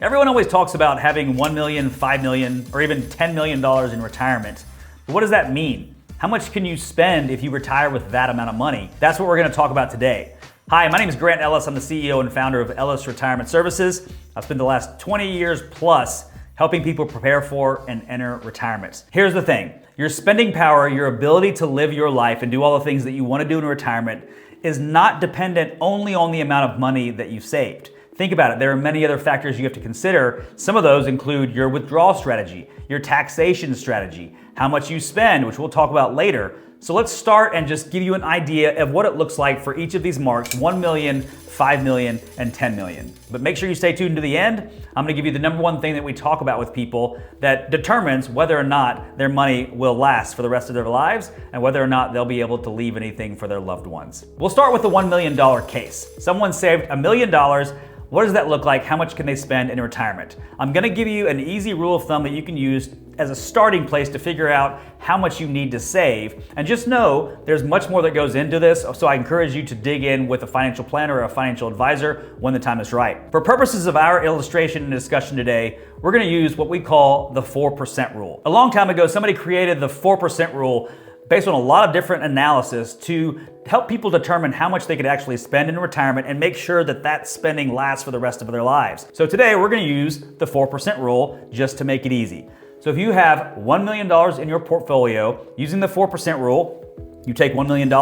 Everyone always talks about having $1 million, $5 million, or even $10 million in retirement. But what does that mean? How much can you spend if you retire with that amount of money? That's what we're going to talk about today. Hi, my name is Grant Ellis. I'm the CEO and founder of Ellis Retirement Services. I've spent the last 20 years plus helping people prepare for and enter retirement. Here's the thing. Your spending power, your ability to live your life and do all the things that you want to do in retirement is not dependent only on the amount of money that you've saved. Think about it. There are many other factors you have to consider. Some of those include your withdrawal strategy, your taxation strategy, how much you spend, which we'll talk about later. So let's start and just give you an idea of what it looks like for each of these marks: 1 million, 5 million, and 10 million. But make sure you stay tuned to the end. I'm gonna give you the number one thing that we talk about with people that determines whether or not their money will last for the rest of their lives and whether or not they'll be able to leave anything for their loved ones. We'll start with the $1 million case. Someone saved $1 million. What does that look like? How much can they spend in retirement? I'm gonna give you an easy rule of thumb that you can use as a starting place to figure out how much you need to save. And just know there's much more that goes into this, so I encourage you to dig in with a financial planner or a financial advisor when the time is right. For purposes of our illustration and discussion today, we're gonna use what we call the 4% rule. A long time ago, somebody created the 4% rule based on a lot of different analysis to help people determine how much they could actually spend in retirement and make sure that that spending lasts for the rest of their lives. So today we're gonna use the 4% rule just to make it easy. So if you have $1 million in your portfolio, using the 4% rule, you take $1 million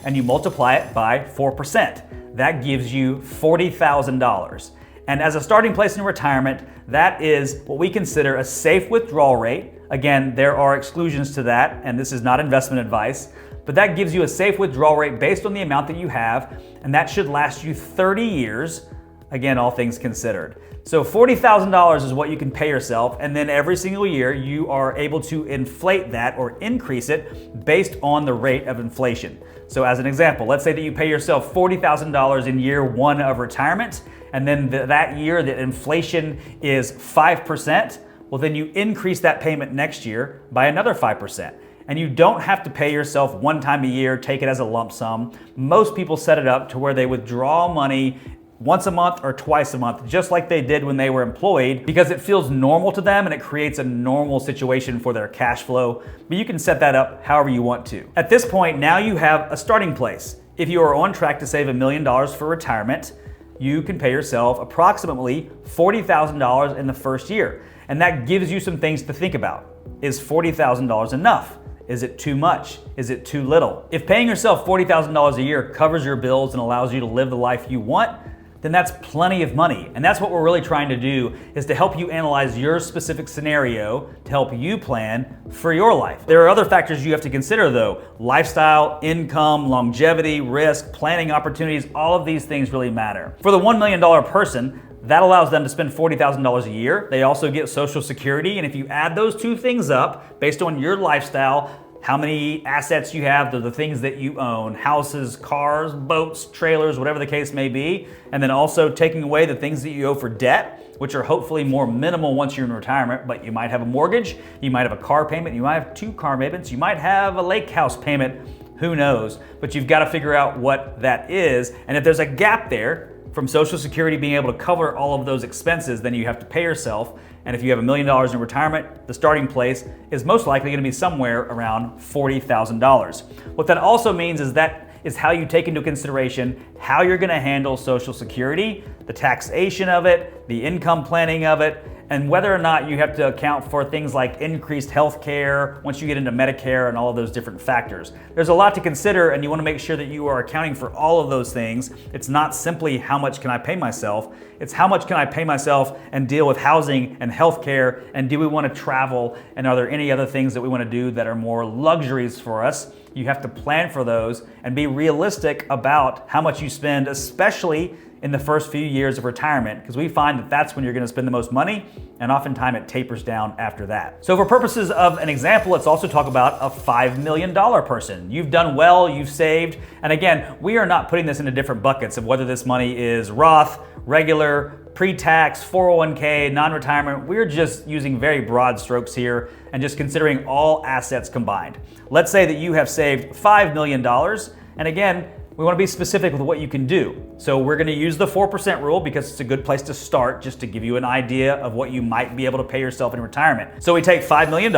and you multiply it by 4%. That gives you $40,000. And as a starting place in retirement, that is what we consider a safe withdrawal rate. Again, there are exclusions to that, and this is not investment advice, but that gives you a safe withdrawal rate based on the amount that you have, and that should last you 30 years, again, all things considered. So $40,000 is what you can pay yourself, and then every single year you are able to inflate that or increase it based on the rate of inflation. So as an example, let's say that you pay yourself $40,000 in year one of retirement, and then that year the inflation is 5%, well then you increase that payment next year by another 5%. And you don't have to pay yourself one time a year, take it as a lump sum. Most people set it up to where they withdraw money once a month or twice a month, just like they did when they were employed, because it feels normal to them and it creates a normal situation for their cash flow. But you can set that up however you want to. At this point, now you have a starting place. If you are on track to save $1 million for retirement, you can pay yourself approximately $40,000 in the first year. And that gives you some things to think about. Is $40,000 enough? Is it too much? Is it too little? If paying yourself $40,000 a year covers your bills and allows you to live the life you want, then that's plenty of money. And that's what we're really trying to do, is to help you analyze your specific scenario to help you plan for your life. There are other factors you have to consider though: lifestyle, income, longevity, risk, planning opportunities. All of these things really matter. For the $1 million person, that allows them to spend $40,000 a year. They also get Social Security, and if you add those two things up based on your lifestyle, how many assets you have, the things that you own, houses, cars, boats, trailers, whatever the case may be, and then also taking away the things that you owe for debt, which are hopefully more minimal once you're in retirement, but you might have a mortgage, you might have a car payment, you might have 2 car payments, you might have a lake house payment, who knows? But you've got to figure out what that is, and if there's a gap there from Social Security being able to cover all of those expenses, then you have to pay yourself. And if you have $1 million in retirement, the starting place is most likely going to be somewhere around $40,000. What that also means is that is how you take into consideration how you're going to handle Social Security, the taxation of it, the income planning of it, and whether or not you have to account for things like increased health care once you get into Medicare and all of those different factors. There's a lot to consider, and you want to make sure that you are accounting for all of those things. It's not simply how much can I pay myself, it's how much can I pay myself and deal with housing and health care, and do we want to travel, and are there any other things that we want to do that are more luxuries for us? You have to plan for those and be realistic about how much you spend, especially in the first few years of retirement, because we find that that's when you're going to spend the most money, and oftentimes it tapers down after that. So for purposes of an example, let's also talk about a $5 million person. You've done well, you've saved, and again, we are not putting this into different buckets of whether this money is Roth, regular, pre-tax, 401k, non-retirement. We're just using very broad strokes here and just considering all assets combined. Let's say that you have saved $5 million, and again, we want to be specific with what you can do. So we're going to use the 4% rule because it's a good place to start, just to give you an idea of what you might be able to pay yourself in retirement. So we take $5 million,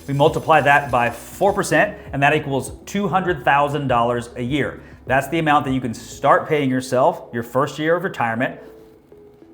we multiply that by 4%, and that equals $200,000 a year. That's the amount that you can start paying yourself your first year of retirement,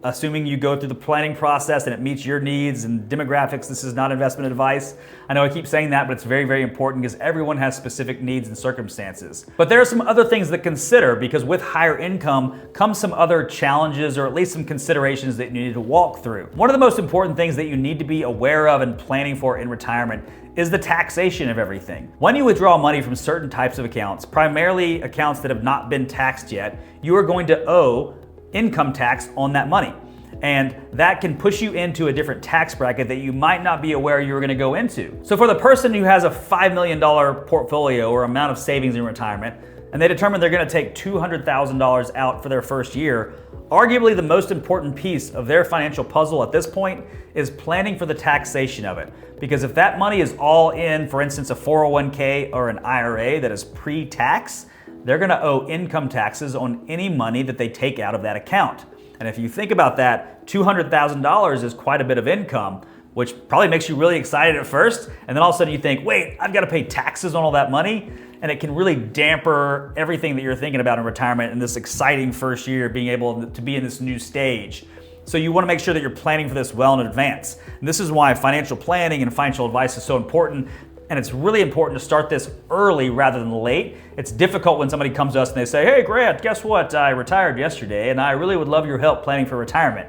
assuming you go through the planning process and it meets your needs and demographics. This is not investment advice. I know I keep saying that, but it's very, very important because everyone has specific needs and circumstances. But there are some other things to consider, because with higher income comes some other challenges, or at least some considerations that you need to walk through. One of the most important things that you need to be aware of and planning for in retirement is the taxation of everything. When you withdraw money from certain types of accounts, primarily accounts that have not been taxed yet, you are going to owe income tax on that money. And that can push you into a different tax bracket that you might not be aware you were going to go into. So for the person who has a $5 million portfolio or amount of savings in retirement, and they determine they're going to take $200,000 out for their first year, arguably the most important piece of their financial puzzle at this point is planning for the taxation of it. Because if that money is all in, for instance, a 401k or an IRA that is pre-tax, they're going to owe income taxes on any money that they take out of that account. And if you think about that, $200,000 is quite a bit of income, which probably makes you really excited at first. And then all of a sudden you think, wait, I've got to pay taxes on all that money. And it can really damper everything that you're thinking about in retirement in this exciting first year, being able to be in this new stage. So you want to make sure that you're planning for this well in advance. And this is why financial planning and financial advice is so important. And it's really important to start this early rather than late. It's difficult when somebody comes to us and they say, hey, Grant, guess what? I retired yesterday and I really would love your help planning for retirement.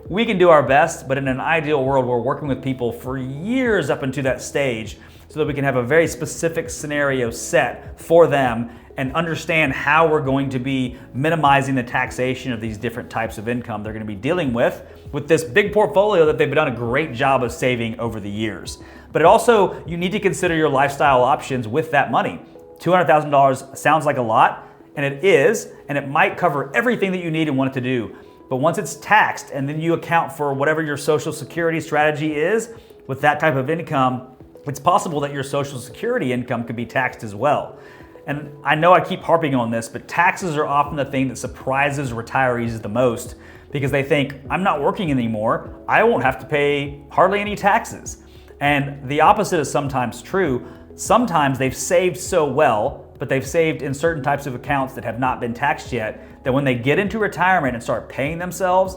We can do our best, but in an ideal world, we're working with people for years up into that stage so that we can have a very specific scenario set for them and understand how we're going to be minimizing the taxation of these different types of income they're going to be dealing with this big portfolio that they've done a great job of saving over the years. But it also, you need to consider your lifestyle options with that money. $200,000 sounds like a lot, and it is, and it might cover everything that you need and want it to do. But once it's taxed, and then you account for whatever your Social Security strategy is with that type of income, it's possible that your Social Security income could be taxed as well. And I know I keep harping on this, but taxes are often the thing that surprises retirees the most, because they think, I'm not working anymore, I won't have to pay hardly any taxes. And the opposite is sometimes true. Sometimes they've saved so well, but they've saved in certain types of accounts that have not been taxed yet, that when they get into retirement and start paying themselves,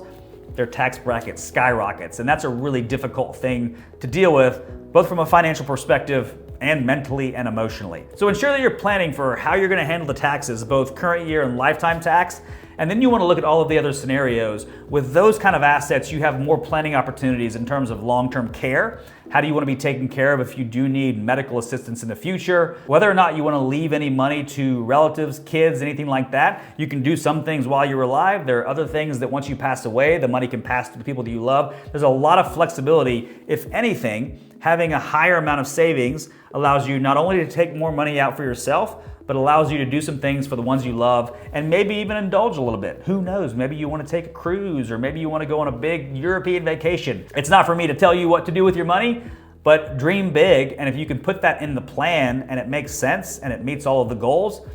their tax bracket skyrockets. And that's a really difficult thing to deal with, both from a financial perspective and mentally and emotionally. So ensure that you're planning for how you're going to handle the taxes, both current year and lifetime tax. And then you want to look at all of the other scenarios. With those kind of assets, you have more planning opportunities in terms of long-term care. How do you want to be taken care of if you do need medical assistance in the future? Whether or not you want to leave any money to relatives, kids, anything like that. You can do some things while you're alive. There are other things that once you pass away, the money can pass to the people that you love. There's a lot of flexibility. If anything, having a higher amount of savings allows you not only to take more money out for yourself, but allows you to do some things for the ones you love and maybe even indulge a little bit. Who knows? Maybe you want to take a cruise, or maybe you want to go on a big European vacation. It's not for me to tell you what to do with your money, but dream big. And if you can put that in the plan and it makes sense and it meets all of the goals,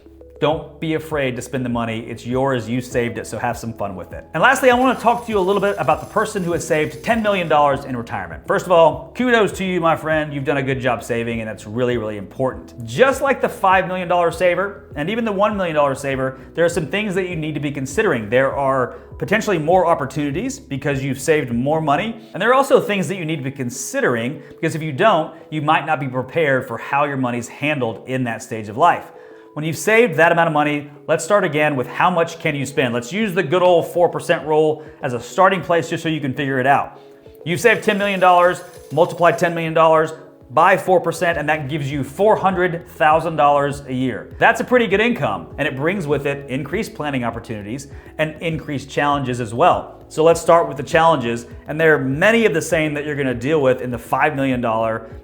don't be afraid to spend the money. It's yours, you saved it, so have some fun with it. And lastly, I want to talk to you a little bit about the person who has saved $10 million in retirement. First of all, kudos to you, my friend. You've done a good job saving, and that's really, really important. Just like the $5 million saver and even the $1 million saver, there are some things that you need to be considering. There are potentially more opportunities because you've saved more money. And there are also things that you need to be considering, because if you don't, you might not be prepared for how your money's handled in that stage of life. When you've saved that amount of money, let's start again with how much can you spend. Let's use the good old 4% rule as a starting place just so you can figure it out. You've saved $10 million, multiply $10 million by 4%, and that gives you $400,000 a year. That's a pretty good income, and it brings with it increased planning opportunities and increased challenges as well. So let's start with the challenges, and there are many of the same that you're gonna deal with in the $5 million,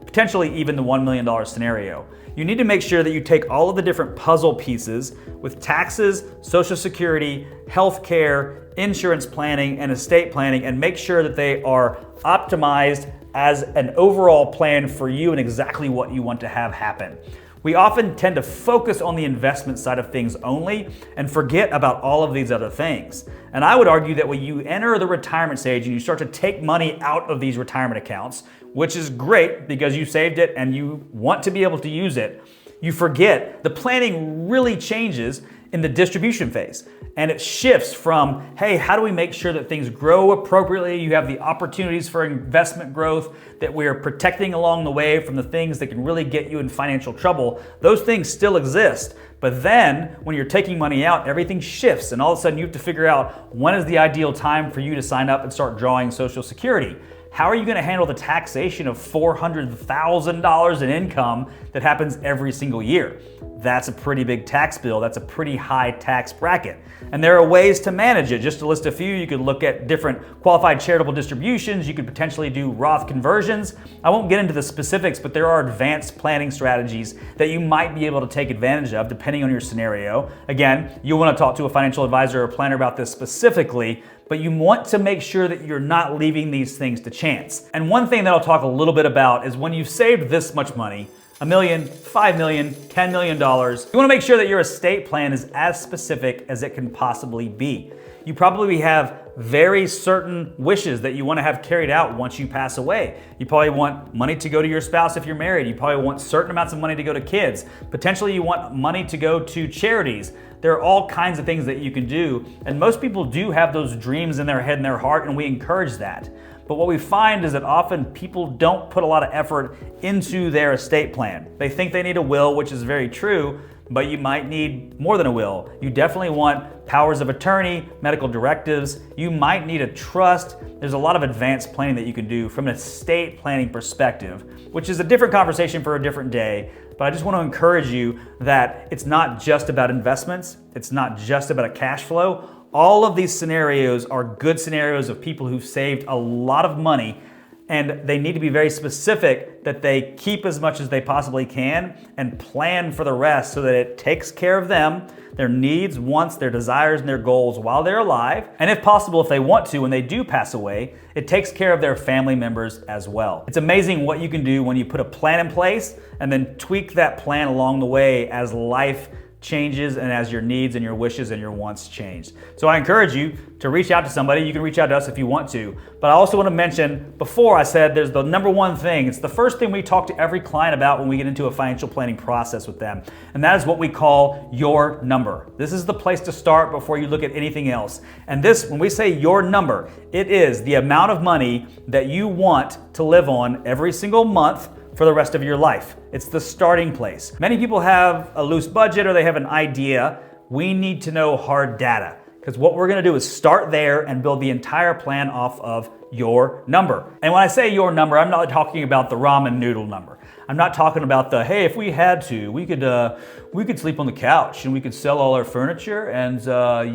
potentially even the $1 million scenario. You need to make sure that you take all of the different puzzle pieces with taxes, Social Security, healthcare, insurance planning, and estate planning, and make sure that they are optimized as an overall plan for you and exactly what you want to have happen. We often tend to focus on the investment side of things only and forget about all of these other things. And I would argue that when you enter the retirement stage and you start to take money out of these retirement accounts, which is great because you saved it and you want to be able to use it, you forget the planning really changes in the distribution phase. And it shifts from, hey, how do we make sure that things grow appropriately? You have the opportunities for investment growth that we are protecting along the way from the things that can really get you in financial trouble. Those things still exist. But then when you're taking money out, everything shifts. And all of a sudden you have to figure out when is the ideal time for you to sign up and start drawing Social Security. How are you going to handle the taxation of $400,000 in income that happens every single year? That's a pretty big tax bill. That's a pretty high tax bracket. And there are ways to manage it. Just to list a few, you could look at different qualified charitable distributions. You could potentially do Roth conversions. I won't get into the specifics, but there are advanced planning strategies that you might be able to take advantage of depending on your scenario. Again, you'll want to talk to a financial advisor or planner about this specifically, but you want to make sure that you're not leaving these things to chance. And one thing that I'll talk a little bit about is when you've saved this much money, $1 million, $5 million, $10 million, you want to make sure that your estate plan is as specific as it can possibly be. You probably have very certain wishes that you want to have carried out once you pass away. You probably want money to go to your spouse if you're married. You probably want certain amounts of money to go to kids. Potentially you want money to go to charities. There are all kinds of things that you can do, and most people do have those dreams in their head and their heart, and we encourage that. But what we find is that often people don't put a lot of effort into their estate plan. They think they need a will, which is very true, but you might need more than a will. You definitely want powers of attorney, medical directives. You might need a trust. There's a lot of advanced planning that you can do from an estate planning perspective, which is a different conversation for a different day. But I just want to encourage you that it's not just about investments. It's not just about a cash flow. All of these scenarios are good scenarios of people who've saved a lot of money, and they need to be very specific that they keep as much as they possibly can and plan for the rest so that it takes care of them, their needs, wants, their desires, and their goals while they're alive. And if possible, if they want to, when they do pass away, it takes care of their family members as well. It's amazing what you can do when you put a plan in place and then tweak that plan along the way as life changes and as your needs and your wishes and your wants change. So I encourage you to reach out to somebody. You can reach out to us if you want to. But I also want to mention, before I said there's the number one thing. It's the first thing we talk to every client about when we get into a financial planning process with them. And that is what we call your number. This is the place to start before you look at anything else. And this, when we say your number, it is the amount of money that you want to live on every single month for the rest of your life. It's the starting place. Many people have a loose budget or they have an idea. We need to know hard data, because what we're gonna do is start there and build the entire plan off of your number. And when I say your number, I'm not talking about the ramen noodle number. I'm not talking about the, hey, if we had to, we could sleep on the couch and we could sell all our furniture and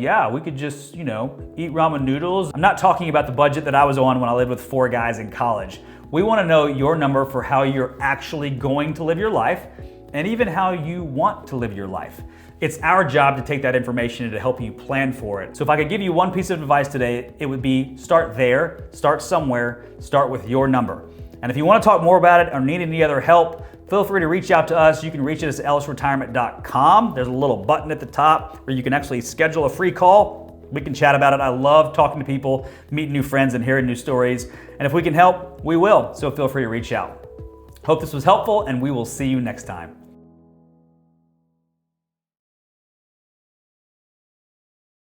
yeah, we could just, eat ramen noodles. I'm not talking about the budget that I was on when I lived with 4 guys in college. We want to know your number for how you're actually going to live your life and even how you want to live your life. It's our job to take that information and to help you plan for it. So if I could give you one piece of advice today, it would be start there, start somewhere, start with your number. And if you want to talk more about it or need any other help, feel free to reach out to us. You can reach us at ellisretirement.com. There's a little button at the top where you can actually schedule a free call. We can chat about it. I love talking to people, meeting new friends, and hearing new stories. And if we can help, we will. So feel free to reach out. Hope this was helpful, and we will see you next time.